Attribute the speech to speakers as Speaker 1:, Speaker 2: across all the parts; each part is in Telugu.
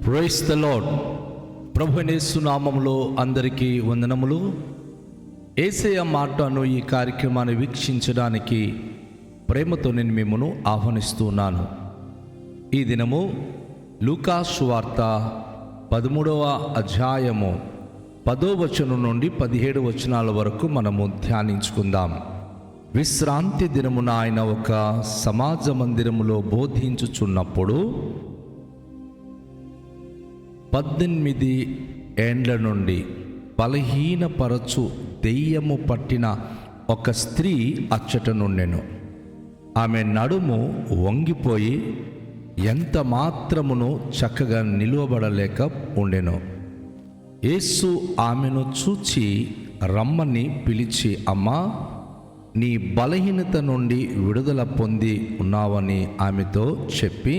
Speaker 1: Praise the lord. ప్రభువైన యేసు నామములో అందరికీ వందనములు. యేసయ్య మాటను ఈ కార్యక్రమాన్ని వీక్షించడానికి ప్రేమతో నేను మిమ్మల్ని ఆహ్వానిస్తున్నాను. ఈ దినము లూకా సువార్త 13వ అధ్యాయము 10వ వచనం నుండి 17 వచనాల వరకు మనము ధ్యానించుకుందాం. విశ్రాంతి దినమున ఆయన ఒక సమాజ మందిరములో బోధించుచున్నప్పుడు 18 ఏండ్ల నుండి బలహీనపరచు దెయ్యము పట్టిన ఒక స్త్రీ అచ్చట నుండెను. ఆమె నడుము వంగిపోయి ఎంత మాత్రమును చక్కగా నిలువబడలేక ఉండెను. యేసు ఆమెను చూచి రమ్మని పిలిచి, అమ్మా, నీ బలహీనత నుండి విడుదల పొంది ఉన్నావని ఆమెతో చెప్పి,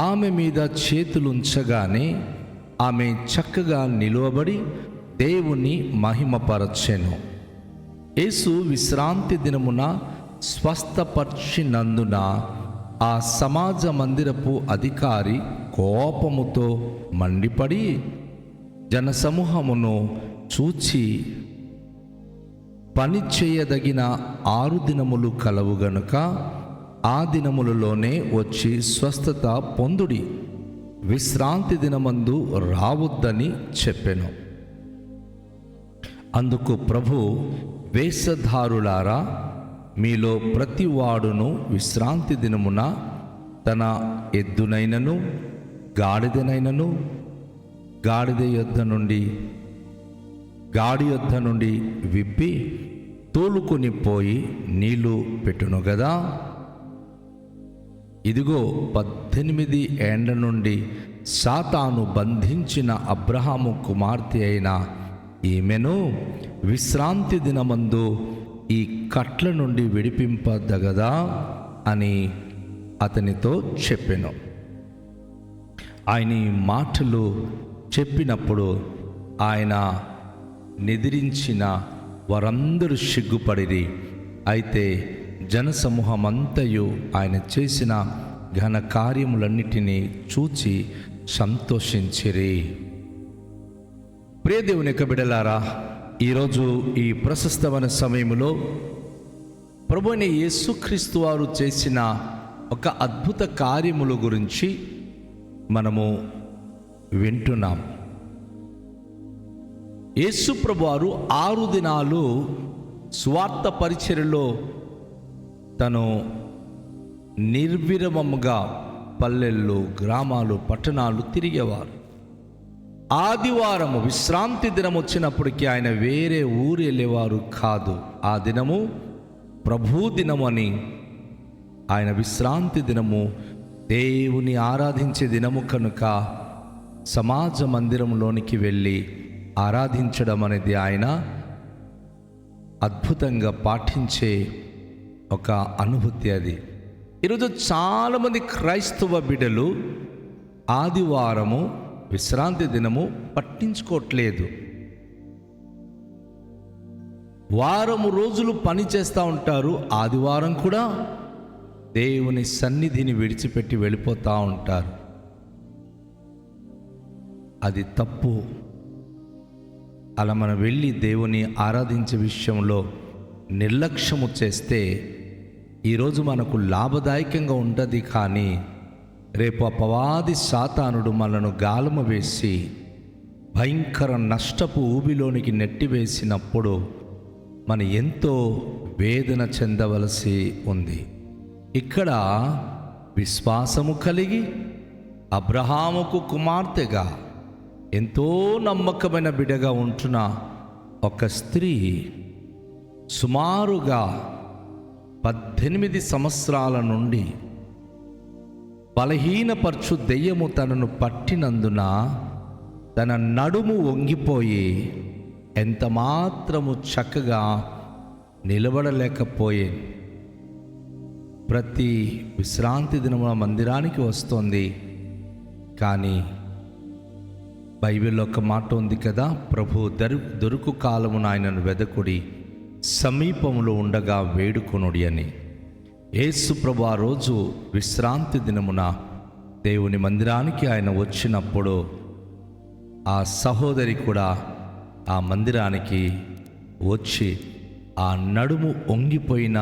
Speaker 1: ఆమె మీద చేతులుంచగానే ఆమె చక్కగా నిలువబడి దేవుని మహిమపరచెను. యేసు విశ్రాంతి దినమున స్వస్థపర్చినందున ఆ సమాజ మందిరపు అధికారి కోపముతో మండిపడి జనసమూహమును చూచి, పని చేయదగిన 6 దినములు కలవు గనుక ఆ దినములలోనే వచ్చి స్వస్థత పొందుడి, విశ్రాంతి దినమందు రావద్దని చెప్పెను. అందుకు ప్రభు, వేషధారులారా, మీలో ప్రతివాడును విశ్రాంతి దినమున తన ఎద్దునైనను గాడిదనైనను గాడి యొద్ద నుండి విప్పి తోలుకొని పోయి నీళ్లు పెట్టును గదా. ఇదిగో 18 ఏండ్ల నుండి సాతాను బంధించిన అబ్రహాము కుమార్తె అయిన ఈమెను విశ్రాంతి దినమందు ఈ కట్ల నుండి విడిపింపదగదా అని అతనితో చెప్పెను. ఆయన ఈ మాటలు చెప్పినప్పుడు ఆయన నిద్రించిన వారందరూ సిగ్గుపడిరి. అయితే జనసమూహమంతయు ఆయన చేసిన ఘన కార్యములన్నిటినీ చూచి సంతోషించిరి. ప్రియ దేవుని యొక్క బిడ్డలారా, ఈరోజు ఈ ప్రశస్తమైన సమయంలో ప్రభువైన యేసుక్రీస్తు వారు చేసిన ఒక అద్భుత కార్యముల గురించి మనము వింటున్నాం. యేసు ప్రభు వారు 6 దినాలు స్వార్థ పరిచర్యలో తను నిర్విరామముగా పల్లెల్లో, గ్రామాలు, పట్టణాలు తిరిగేవారు. ఆదివారము విశ్రాంతి దినం వచ్చినప్పటికీ ఆయన వేరే ఊరు వెళ్ళేవారు కాదు. ఆ దినము ప్రభు దినము అని, ఆయన విశ్రాంతి దినము దేవుని ఆరాధించే దినము కనుక సమాజ మందిరంలోనికి వెళ్ళి ఆరాధించడం అనేది ఆయన అద్భుతంగా పాటించే ఒక అనుభూతి. అది ఈరోజు చాలామంది క్రైస్తవ బిడ్డలు ఆదివారము విశ్రాంతి దినము పట్టించుకోవట్లేదు. వారము రోజులు పని చేస్తూ ఉంటారు, ఆదివారం కూడా దేవుని సన్నిధిని విడిచిపెట్టి వెళ్ళిపోతూ ఉంటారు. అది తప్పు. అలా మనం వెళ్ళి దేవుని ఆరాధించే విషయంలో నిర్లక్ష్యము చేస్తే ఈరోజు మనకు లాభదాయకంగా ఉంటుంది, కానీ రేపు అపవాది సాతానుడు మనను గాలము వేసి భయంకర నష్టపు ఊబిలోనికి నెట్టివేసినప్పుడు మనం ఎంతో వేదన చెందవలసి ఉంది. ఇక్కడ విశ్వాసము కలిగి అబ్రహాముకు కుమార్తెగా ఎంతో నమ్మకమైన బిడ్డగా ఉంటున్న ఒక స్త్రీ సుమారుగా 18 సంవత్సరాల నుండి బలహీనపరచు దెయ్యము తనను పట్టినందున తన నడుము వంగిపోయి ఎంత మాత్రము చక్కగా నిలబడలేకపోయే. ప్రతి విశ్రాంతి దినమున మందిరానికి వస్తుంది, కానీ బైబిల్లో ఒక మాట ఉంది కదా, ప్రభు దొరుకు కాలమున ఆయనను వెదకుడి, సమీపంలో ఉండగా వేడుకొనుడి అని. యేసు ప్రభు ఆ రోజు విశ్రాంతి దినమున దేవుని మందిరానికి ఆయన వచ్చినప్పుడు ఆ సహోదరి కూడా ఆ మందిరానికి వచ్చి ఆ నడుము వంగిపోయిన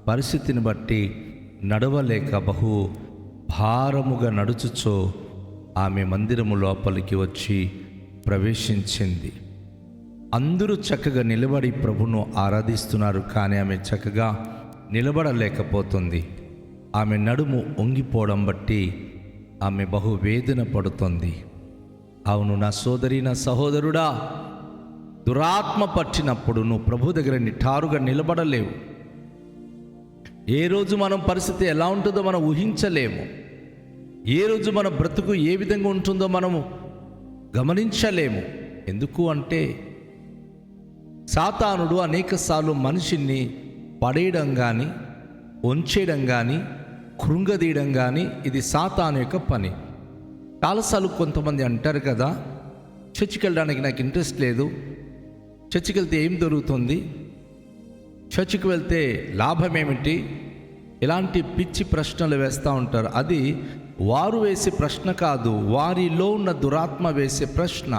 Speaker 1: పరిస్థితిని బట్టి నడవలేక బహు భారముగా నడుచుచో ఆమె మందిరము లోపలికి వచ్చి ప్రవేశించింది. అందరూ చక్కగా నిలబడి ప్రభును ఆరాధిస్తున్నారు, కానీ ఆమె చక్కగా నిలబడలేకపోతుంది. ఆమె నడుము వంగిపోవడం బట్టి ఆమె బహు వేదన పడుతుంది. అవును నా సోదరి, నా సహోదరుడా, దురాత్మ పట్టినప్పుడు నువ్వు ప్రభు దగ్గర నిఠారుగా నిలబడలేవు. ఏ రోజు మనం పరిస్థితి ఎలా ఉంటుందో మనం ఊహించలేము. ఏ రోజు మన బ్రతుకు ఏ విధంగా ఉంటుందో మనము గమనించలేము. ఎందుకు అంటే సాతానుడు అనేకసార్లు మనిషిని పడేయడం కానీ, వంచేయడం కానీ, కృంగదీయడం కానీ ఇది సాతాను యొక్క పని. చాలాసార్లు కొంతమంది అంటారు కదా, చర్చికి వెళ్ళడానికి నాకు ఇంట్రెస్ట్ లేదు, చర్చికి వెళ్తే ఏం దొరుకుతుంది, చర్చికి వెళ్తే లాభం ఏమిటి, ఇలాంటి పిచ్చి ప్రశ్నలు వేస్తూ ఉంటారు. అది వారు వేసే ప్రశ్న కాదు, వారిలో ఉన్న దురాత్మ వేసే ప్రశ్న.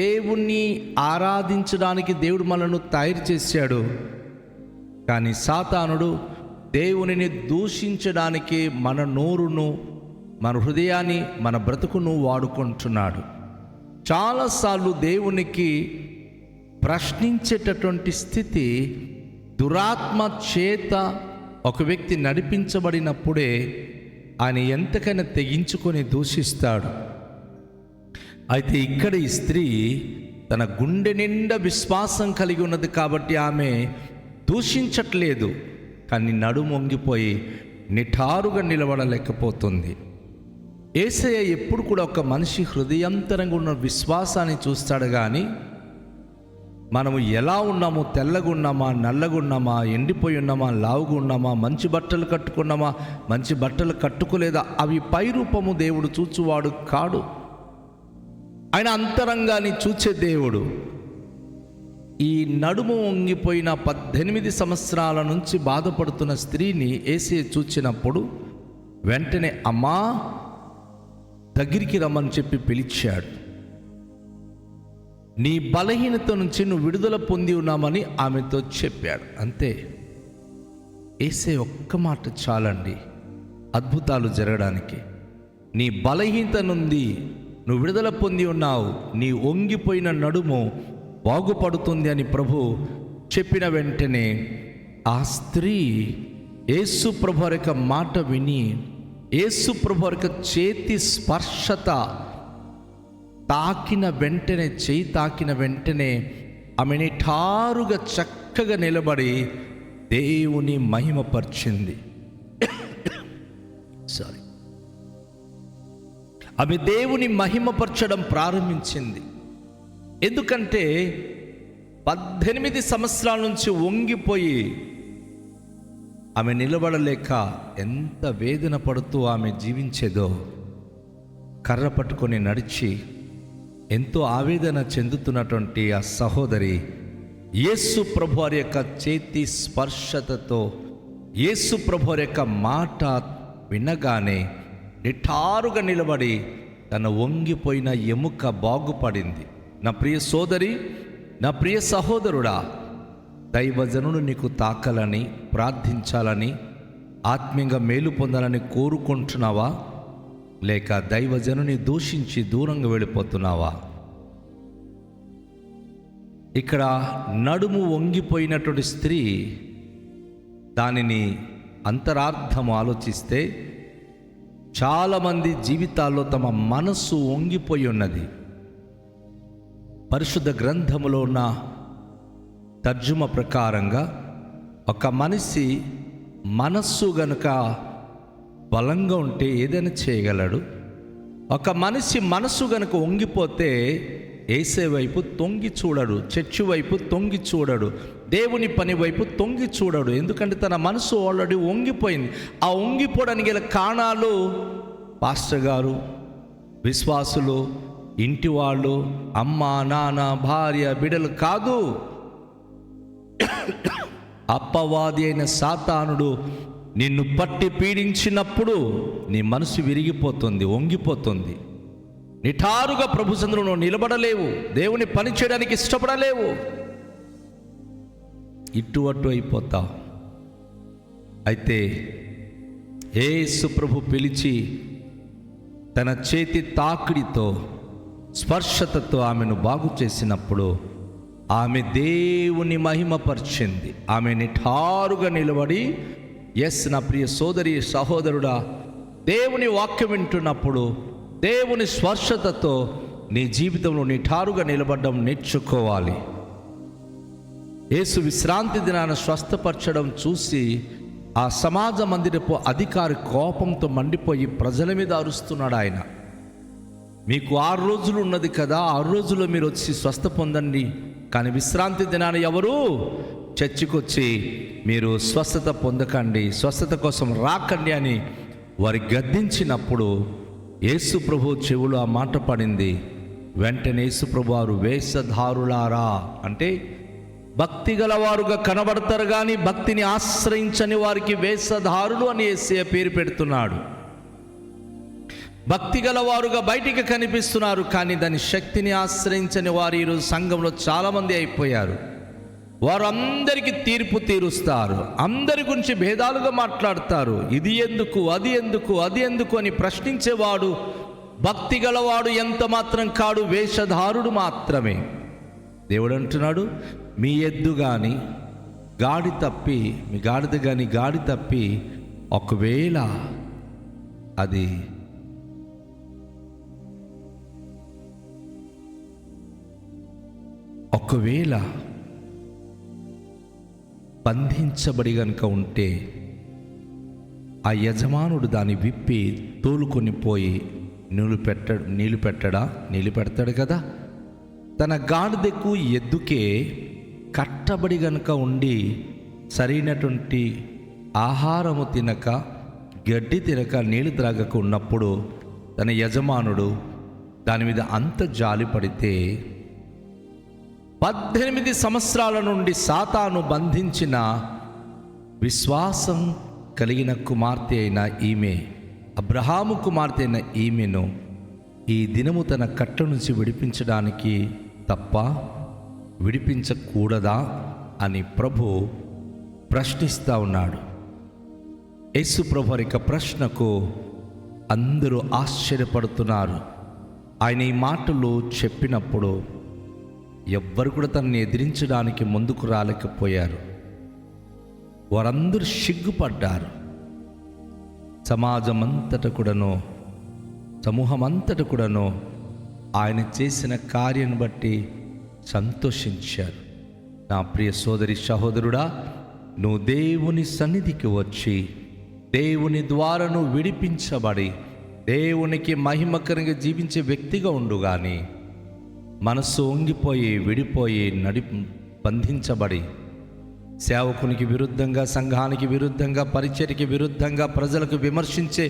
Speaker 1: దేవుణ్ణి ఆరాధించడానికి దేవుడు మనల్ని తయారు చేశాడు, కానీ సాతానుడు దేవునిని దూషించడానికి మన నోరును, మన హృదయాన్ని, మన బ్రతుకును వాడుకుంటున్నాడు. చాలాసార్లు దేవునికి ప్రశ్నించేటటువంటి స్థితి దురాత్మ చేత ఒక వ్యక్తి నడిపించబడినప్పుడే ఆయన ఎంతకైనా తెగించుకొని దూషిస్తాడు. అయితే ఇక్కడ ఈ స్త్రీ తన గుండె నిండా విశ్వాసం కలిగి ఉన్నది కాబట్టి ఆమె దూషించట్లేదు, కానీ నడుము వంగిపోయి నిఠారుగా నిలబడలేకపోతుంది. యేసయ్య ఎప్పుడు కూడా ఒక మనిషి హృదయాంతరంగా ఉన్న విశ్వాసాన్ని చూస్తాడు, కానీ మనము ఎలా ఉన్నాము, తెల్లగా ఉన్నామా, నల్లగా ఉన్నామా, ఎండిపోయి ఉన్నామా, లావుగా ఉన్నామా, మంచి బట్టలు కట్టుకున్నామా, మంచి బట్టలు కట్టుకోలేదా, అవి పై రూపము దేవుడు చూచువాడు కాడు. ఆయన అంతరంగాన్ని చూచే దేవుడు. ఈ నడుము వంగిపోయిన 18 సంవత్సరాల నుంచి బాధపడుతున్న స్త్రీని యేసయ్య చూచినప్పుడు వెంటనే అమ్మా దగ్గరికి రమ్మని చెప్పి పిలిచాడు. నీ బలహీనత నుంచి నువ్వు విడుదల పొంది ఉన్నామని ఆమెతో చెప్పాడు. అంతే. యేసయ్య ఒక్క మాట చాలండి అద్భుతాలు జరగడానికి. నీ బలహీనత నుండి నువ్వు విడుదల పొంది ఉన్నావు, నీ వంగిపోయిన నడుము బాగుపడుతుంది అని ప్రభు చెప్పిన వెంటనే ఆ స్త్రీ యేసు ప్రభు యొక్క మాట విని, యేసు ప్రభు యొక్క చేతి స్పర్శత తాకిన వెంటనే, చేయి తాకిన వెంటనే ఆమె నిఠారుగా చక్కగా నిలబడి దేవుని మహిమపరిచింది. ఆమె దేవుని మహిమపరచడం ప్రారంభించింది. ఎందుకంటే 18 సంవత్సరాల నుంచి వంగిపోయి ఆమె నిలబడలేక ఎంత వేదన పడుతూ ఆమె జీవించేదో, కర్ర పట్టుకొని నడిచి ఎంతో ఆవేదన చెందుతున్నటువంటి ఆ సహోదరి యేసు ప్రభువారి యొక్క చేతి స్పర్శతతో, యేసు ప్రభువారి యొక్క మాట వినగానే నిఠారుగా నిలబడి తన వంగిపోయిన ఎముక బాగుపడింది. నా ప్రియ సోదరి, నా ప్రియ సహోదరుడా, దైవజనుడు నీకు తాకాలని, ప్రార్థించాలని, ఆత్మీయంగా మేలు పొందాలని కోరుకుంటున్నావా, లేక దైవజనుని దూషించి దూరంగా వెళ్ళిపోతున్నావా? ఇక్కడ నడుము వంగిపోయినటువంటి స్త్రీ దానిని అంతరార్థం ఆలోచిస్తే చాలామంది జీవితాల్లో తమ మనస్సు వంగిపోయి ఉన్నది. పరిశుద్ధ గ్రంథములో ఉన్న తర్జుమ ప్రకారంగా ఒక మనిషి మనస్సు గనుక బలంగా ఉంటే ఏదైనా చేయగలడు. ఒక మనిషి మనస్సు గనుక వంగిపోతే యేసే వైపు తొంగి చూడడు, చర్చి వైపు తొంగి చూడడు, దేవుని పని వైపు తొంగి చూడడు. ఎందుకంటే తన మనసు ఆల్రెడీ వంగిపోయింది. ఆ వంగిపోవడానికి గల కారణాలు పాస్టర్ గారు, విశ్వాసులు, ఇంటి వాళ్ళు, అమ్మ నాన్న, భార్య, బిడ్డలు కాదు. అపవాది అయిన సాతానుడు నిన్ను పట్టి పీడించినప్పుడు నీ మనసు విరిగిపోతుంది, వంగిపోతుంది. నిఠారుగా ప్రభు సన్నిధిలో నిలబడలేవు, దేవుని పని చేయడానికి ఇష్టపడలేవు, ఇటు అటు అయిపోతావు. అయితే యేసు ప్రభు పిలిచి తన చేతి తాకిడితో, స్పర్శతతో ఆమెను బాగు చేసినప్పుడు ఆమె దేవుని మహిమపరిచింది. ఆమె నిఠారుగా నిలబడి, ఎస్ నా ప్రియ సోదరి సహోదరుడా, దేవుని వాక్యం వింటున్నప్పుడు దేవుని స్పర్శతతో నీ జీవితంలో నిఠారుగా నిలబడడం నేర్చుకోవాలి. యేసు విశ్రాంతి దినాన స్వస్థపరచడం చూసి ఆ సమాజ మందిరపు అధికారి కోపంతో మండిపోయి ప్రజల మీద అరుస్తున్నాడు. ఆయన, మీకు 6 రోజులు ఉన్నది కదా, 6 రోజుల్లో మీరు వచ్చి స్వస్థ పొందండి, కానీ విశ్రాంతి దినాన ఎవరు చర్చికి వచ్చి మీరు స్వస్థత పొందకండి, స్వస్థత కోసం రాకండి అని వారి గద్దించినప్పుడు యేసు ప్రభు చెవులో ఆ మాట పడింది. వెంటనే యేసు ప్రభు వారు వేషధారులారా, అంటే భక్తి గలవారుగా కనబడతారు కానీ భక్తిని ఆశ్రయించని వారికి వేషధారులు అని యేసయ్య పేరు పెడుతున్నాడు. భక్తి గలవారుగా బయటికి కనిపిస్తున్నారు కానీ దాని శక్తిని ఆశ్రయించని వారు ఈరోజు సంఘంలో చాలామంది అయిపోయారు. వారు అందరికీ తీర్పు తీరుస్తారు, అందరి గురించి భేదాలుగా మాట్లాడతారు. ఇది ఎందుకు, అది ఎందుకు, అది ఎందుకు అని ప్రశ్నించేవాడు భక్తి గలవాడు ఎంత మాత్రం కాడు, వేషధారుడు మాత్రమే. దేవుడు అంటున్నాడు, మీ ఎద్దు కానీ గాడి తప్పి, మీ గాడిద కానీ గాడి తప్పి ఒకవేళ అది ఒకవేళ బంధించబడి గనుక ఉంటే ఆ యజమానుడు దాన్ని విప్పి తోలుకొని పోయి నీళ్ళు పెడతాడు కదా. తన గాడిదకు ఎద్దుకే కట్టబడి గనుక ఉండి సరైనటువంటి ఆహారము తినక, గడ్డి తినక, నీళ్ళు త్రాగక ఉన్నప్పుడు తన యజమానుడు దాని మీద అంత జాలి పడితే 18 సంవత్సరాల నుండి సాతాను బంధించిన విశ్వాసం కలిగిన కుమార్తె అయిన ఈమె, అబ్రహాము కుమార్తె అయిన ఈమెను ఈ దినము తన కట్ట నుంచి విడిపించడానికి తప్ప విడిపించకూడదా అని ప్రభు ప్రశ్నిస్తూ ఉన్నాడు. యేసు ప్రభు యొక్క ప్రశ్నకు అందరూ ఆశ్చర్యపడుతున్నారు. ఆయన ఈ మాటలు చెప్పినప్పుడు ఎవ్వరు కూడా తనని ఎదిరించడానికి ముందుకు రాలేకపోయారు. వారందరూ సిగ్గుపడ్డారు. సమాజమంతట కూడాను, సమూహమంతట కూడాను ఆయన చేసిన కార్యాన్ని బట్టి సంతోషించారు. నా ప్రియ సోదరి సహోదరుడా, నువ్వు దేవుని సన్నిధికి వచ్చి దేవుని ద్వారా నువ్వు విడిపించబడి దేవునికి మహిమకరంగా జీవించే వ్యక్తిగా ఉండు. కానీ మనస్సు వంగిపోయి, విడిపోయి, బంధించబడి సేవకునికి విరుద్ధంగా, సంఘానికి విరుద్ధంగా, పరిచర్యకి విరుద్ధంగా, ప్రజలకు విమర్శించే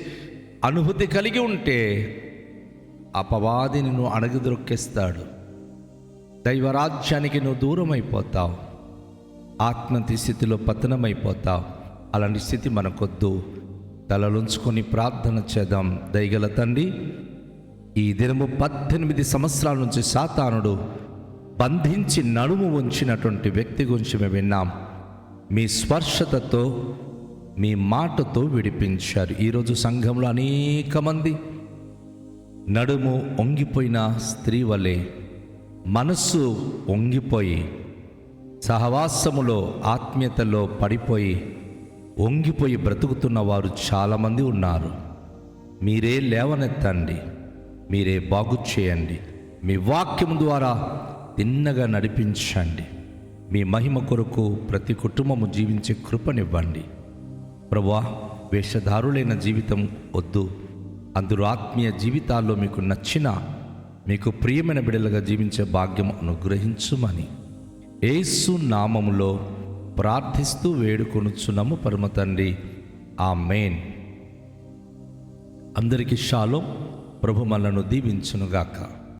Speaker 1: అనుభూతి కలిగి ఉంటే అపవాదిని నువ్వు అణగదొక్కేస్తాడు. దైవరాజ్యానికి నువ్వు దూరం అయిపోతావు, ఆత్మహత్య స్థితిలో పతనమైపోతావు. అలాంటి స్థితి మనకొద్దు. తలలుంచుకొని ప్రార్థన చేద్దాం. దయగల తండ్రి, ఈ దినము 18 సంవత్సరాల నుంచి సాతానుడు బంధించి నడుము ఉంచినటువంటి వ్యక్తి గురించి మేము విన్నాం. మీ స్పర్శతతో, మీ మాటతో విడిపించారు. ఈరోజు సంఘంలో అనేక మంది నడుము వంగిపోయిన స్త్రీ వలె, మనస్సు వంగిపోయి, సహవాసములో ఆత్మీయతలో పడిపోయి, వంగిపోయి బ్రతుకుతున్న వారు చాలామంది ఉన్నారు. మీరే లేవనెత్తండి, మీరే బాగు చేయండి, మీ వాక్యం ద్వారా తిన్నగా నడిపించండి. మీ మహిమ కొరకు ప్రతి కుటుంబము జీవించే కృపనివ్వండి. ప్రభువా, వేషధారులైన జీవితం వద్దు. అందరూ ఆత్మీయ జీవితాల్లో మీకు నచ్చిన, మీకు ప్రియమైన బిడ్డలుగా జీవించే భాగ్యం అనుగ్రహించుమని యేసు నామములో ప్రార్థిస్తూ వేడుకొనుచున్నాము పరమ తండ్రి, ఆమేన్. అందరికీ షాలోం. ప్రభు మనలను దీవించునుగాక.